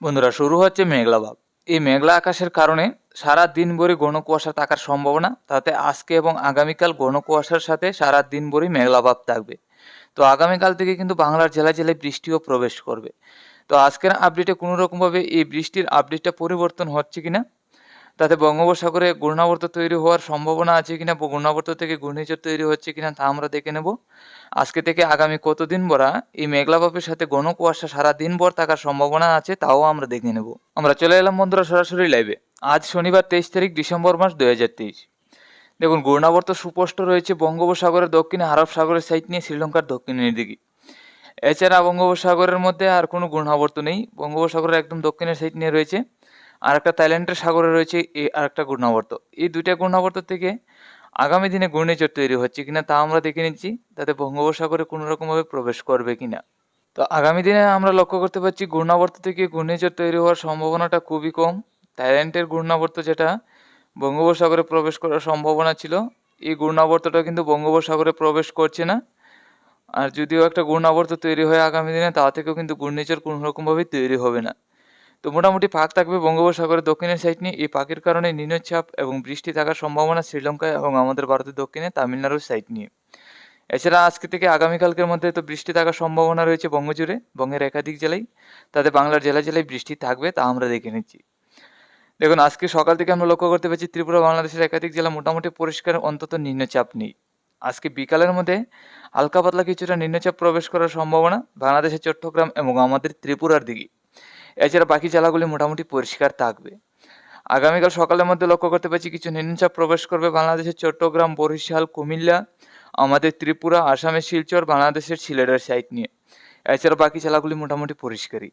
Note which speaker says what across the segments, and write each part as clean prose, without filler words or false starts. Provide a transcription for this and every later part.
Speaker 1: বন্ধুরা, শুরু হচ্ছে মেঘলা ভাব। এই মেঘলা আকাশের কারণে সারা দিনভরই ঘন কুয়াশা থাকার সম্ভাবনা। তাতে আজকে এবং আগামীকাল ঘন কুয়াশার সাথে সারা দিনভরই মেঘলা ভাব থাকবে। তো আগামীকাল থেকে কিন্তু বাংলার জেলায় জেলায় বৃষ্টিও প্রবেশ করবে। তো আজকের আপডেটে কোনো রকমভাবে এই বৃষ্টির আপডেটটা পরিবর্তন হচ্ছে কিনা, তাতে বঙ্গোপসাগরে ঘূর্ণাবর্ত তৈরি হওয়ার সম্ভাবনা আছে কিনা, বা ঘূর্ণাবর্ত থেকে ঘূর্ণিঝড় তৈরি হচ্ছে কিনা তা আমরা দেখে নেব। আজকে থেকে আগামী কতদিন ভরা এই মেঘলা ভাবের সাথে ঘন কুয়াশা সারা দিন ভর থাকার সম্ভাবনা আছে তাও আমরা দেখে নেব। আমরা চলে এলাম বন্ধুরা সরাসরি লাইভে। আজ শনিবার 23 তারিখ ডিসেম্বর মাস 2023। দেখুন, ঘূর্ণাবর্ত সুস্পষ্ট রয়েছে বঙ্গোপসাগরের দক্ষিণে, আরব সাগরের সাইড নিয়ে শ্রীলঙ্কার দক্ষিণের দিকে। এছাড়া বঙ্গোপসাগরের মধ্যে আর কোনো ঘূর্ণাবর্ত নেই। বঙ্গোপসাগরের একদম দক্ষিণের সাইড নিয়ে রয়েছে আর একটা থাইল্যান্ডের সাগরে রয়েছে আর একটা ঘূর্ণাবর্ত। এই দুইটা ঘূর্ণাবর্ত থেকে আগামী দিনে ঘূর্ণিঝড় তৈরি হচ্ছে কিনা তা আমরা দেখে নিচ্ছি, তাতে বঙ্গোপসাগরে কোনো রকমভাবে প্রবেশ করবে কিনা। তো আগামী দিনে আমরা লক্ষ্য করতে পারছি ঘূর্ণাবর্ত থেকে ঘূর্ণিঝড় তৈরি হওয়ার সম্ভাবনাটা খুবই কম। থাইল্যান্ডের ঘূর্ণাবর্ত যেটা বঙ্গোপসাগরে প্রবেশ করার সম্ভাবনা ছিল, এই ঘূর্ণাবর্তটা কিন্তু বঙ্গোপসাগরে প্রবেশ করছে না। আর যদিও একটা ঘূর্ণাবর্ত তৈরি হয় আগামী দিনে, তা থেকেও কিন্তু ঘূর্ণিঝড় কোনো রকমভাবেই তৈরি হবে না। তো মোটামুটি ফাঁক থাকবে বঙ্গোপসাগরের দক্ষিণের সাইড নিয়ে। এই ফাঁকের কারণে নিম্নচাপ এবং বৃষ্টি থাকার সম্ভাবনা শ্রীলঙ্কায় এবং আমাদের ভারতের দক্ষিণে তামিলনাড়ুর সাইড নিয়ে। এছাড়া আজকে থেকে আগামীকালকের মধ্যে তো বৃষ্টি থাকার সম্ভাবনা রয়েছে বঙ্গজুড়ে, বঙ্গের একাধিক জেলায়। তাতে বাংলার জেলায় জেলায় বৃষ্টি থাকবে তা আমরা দেখে নিচ্ছি। দেখুন, আজকে সকাল থেকে আমরা লক্ষ্য করতে পারছি ত্রিপুরা বাংলাদেশের একাধিক জেলা মোটামুটি পরিষ্কার, অন্তত নিম্নচাপ নেই। আজকে বিকালের মধ্যে হালকা পাতলা কিছুটা নিম্নচাপ প্রবেশ করার সম্ভাবনা বাংলাদেশের চট্টগ্রাম এবং আমাদের ত্রিপুরার দিকে। এছাড়া বাকি জেলাগুলি মোটামুটি পরিষ্কার থাকবে। আগামীকাল সকালের মধ্যে লক্ষ্য করতে পারছি কিছু নিম্নচাপ প্রবেশ করবে বাংলাদেশের চট্টগ্রাম, বরিশাল, কুমিল্লা, আমাদের ত্রিপুরা, আসামের শিলচর, বাংলাদেশের সিলেটের সাইড নিয়ে। এছাড়া বাকি জেলাগুলি মোটামুটি পরিষ্কারই।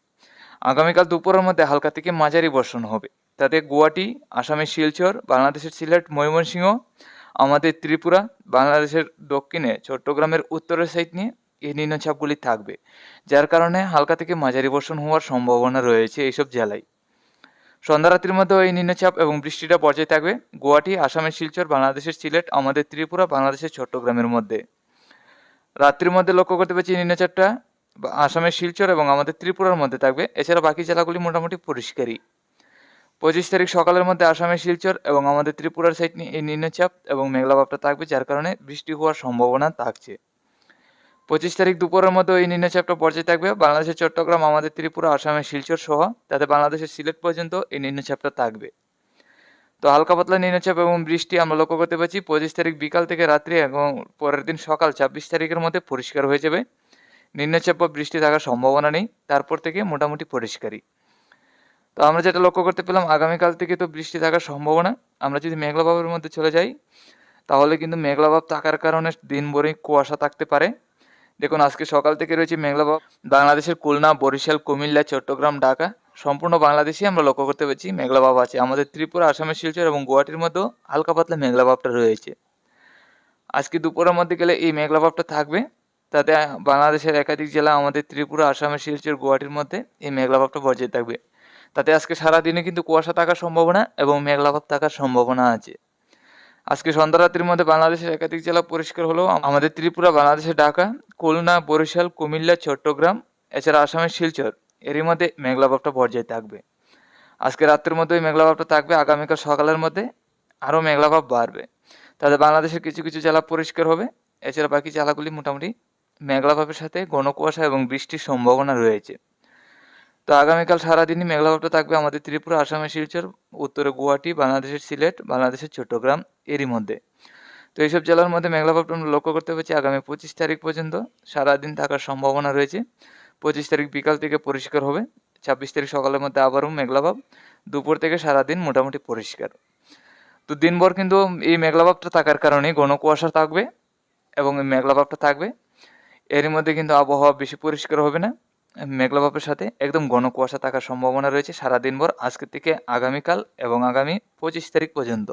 Speaker 1: আগামীকাল দুপুরের মধ্যে হালকা থেকে মাঝারি বর্ষণ হবে। তাতে গুয়াহাটি, আসামের শিলচর, বাংলাদেশের সিলেট, ময়মনসিংহ, আমাদের ত্রিপুরা, বাংলাদেশের দক্ষিণে চট্টগ্রামের উত্তরের সাইড নিয়ে এই নিম্নচাপগুলি থাকবে, যার কারণে হালকা থেকে মাঝারি বর্ষণ হওয়ার সম্ভাবনা রয়েছে এইসব জেলায়। সন্ধ্যা রাত্রির মধ্যে এই নিম্নচাপ এবং বৃষ্টিটা বজায় থাকবে গুয়াহাটি, আসামের শিলচর, বাংলাদেশের সিলেট, আমাদের ত্রিপুরা, বাংলাদেশের চট্টগ্রামের মধ্যে। রাত্রির মধ্যে লক্ষ্য করতে পারছি নিম্নচাপটা আসামের শিলচর এবং আমাদের ত্রিপুরার মধ্যে থাকবে। এছাড়া বাকি জেলাগুলি মোটামুটি পরিষ্কারই। 25 তারিখ সকালের মধ্যে আসামের শিলচর এবং আমাদের ত্রিপুরার সাইড নিয়ে এই নিম্নচাপ এবং মেঘলা ভাবটা থাকবে, যার কারণে বৃষ্টি হওয়ার সম্ভাবনা থাকছে। 25 তারিখ দুপুরের মধ্যে এই নিম্নচাপটা বজায় থাকবে বাংলাদেশের চট্টগ্রাম, আমাদের ত্রিপুরা, আসামের শিলচর সহ, তাতে বাংলাদেশের সিলেট পর্যন্ত এই নিম্নচাপটা থাকবে। তো হালকা পাতলা নিম্নচাপ এবং বৃষ্টি আমরা লক্ষ্য করতে পারছি 25 তারিখ বিকাল থেকে রাত্রি এবং পরের দিন সকাল 26 তারিখের মধ্যে পরিষ্কার হয়ে যাবে। নিম্নচাপ বা বৃষ্টি থাকার সম্ভাবনা নেই, তারপর থেকে মোটামুটি পরিষ্কারই। তো আমরা যেটা লক্ষ্য করতে পেলাম আগামীকাল থেকে তো বৃষ্টি থাকার সম্ভাবনা। আমরা যদি মেঘলা ভাবের মধ্যে চলে যাই, তাহলে কিন্তু মেঘলা ভাব থাকার কারণে দিনভরই কুয়াশা থাকতে পারে। দেখুন, আজকে সকাল থেকে রয়েছে মেঘলা ভাব বাংলাদেশের খুলনা, বরিশাল, কুমিল্লা, চট্টগ্রাম, ঢাকা, সম্পূর্ণ বাংলাদেশে আমরা লক্ষ্য করতে পারছি মেঘলা ভাব আছে। আমাদের ত্রিপুরা, আসামের শিলচর এবং গুয়াহাটির মধ্যেও হালকা পাতলা মেঘলা ভাবটা রয়েছে। আজকে দুপুরের মধ্যে গেলে এই মেঘলা ভাবটা থাকবে, তাতে বাংলাদেশের একাধিক জেলা, আমাদের ত্রিপুরা, আসামের শিলচর, গুয়াহাটির মধ্যে এই মেঘলা ভাবটা বজায় থাকবে। তাতে আজকে সারাদিনে কিন্তু কুয়াশা থাকার সম্ভাবনা এবং মেঘলা ভাব থাকার সম্ভাবনা আছে। আজকে সন্ধ্যা রাত্রির মধ্যে বাংলাদেশের একাধিক জেলা পরিষ্কার হলেও আমাদের ত্রিপুরা, বাংলাদেশের ঢাকা, খুলনা, বরিশাল, কুমিল্লা, চট্টগ্রাম, এছাড়া আসামের শিলচর এরই মধ্যে মেঘলা ভাবটা বজায় থাকবে। আজকে রাত্রের মধ্যে ওই মেঘলা ভাবটা থাকবে, আগামীকাল সকালের মধ্যে আরও মেঘলা ভাব বাড়বে। তাতে বাংলাদেশের কিছু কিছু জেলা পরিষ্কার হবে। এছাড়া বাকি জেলাগুলি মোটামুটি মেঘলা ভাবের সাথে ঘন কুয়াশা এবং বৃষ্টির সম্ভাবনা রয়েছে। তো আগামীকাল সারাদিনই মেঘলা ভাবটা থাকবে আমাদের ত্রিপুরা, আসামের শিলচর, উত্তরে গুয়াহাটি, বাংলাদেশের সিলেট, বাংলাদেশের চট্টগ্রাম এরই মধ্যে। তো এইসব জেলার মধ্যে মেঘলা ভাবটা আমরা লক্ষ্য করতে পারছি আগামী 25 তারিখ পর্যন্ত সারাদিন থাকার সম্ভাবনা রয়েছে। 25 তারিখ বিকাল থেকে পরিষ্কার হবে। 26 তারিখ সকালের মধ্যে আবারও মেঘলা ভাব, দুপুর থেকে সারাদিন মোটামুটি পরিষ্কার। তো দিনভর কিন্তু এই মেঘলা ভাবটা থাকার কারণে ঘন কুয়াশা থাকবে এবং এই মেঘলা ভাবটা থাকবে। এরই মধ্যে কিন্তু আবহাওয়া বেশি পরিষ্কার হবে না। মেঘলা ভাবের সাথে একদম ঘন কুয়াশা থাকার সম্ভাবনা রয়েছে সারাদিনভর, আজকে থেকে আগামীকাল এবং আগামী 25 তারিখ পর্যন্ত।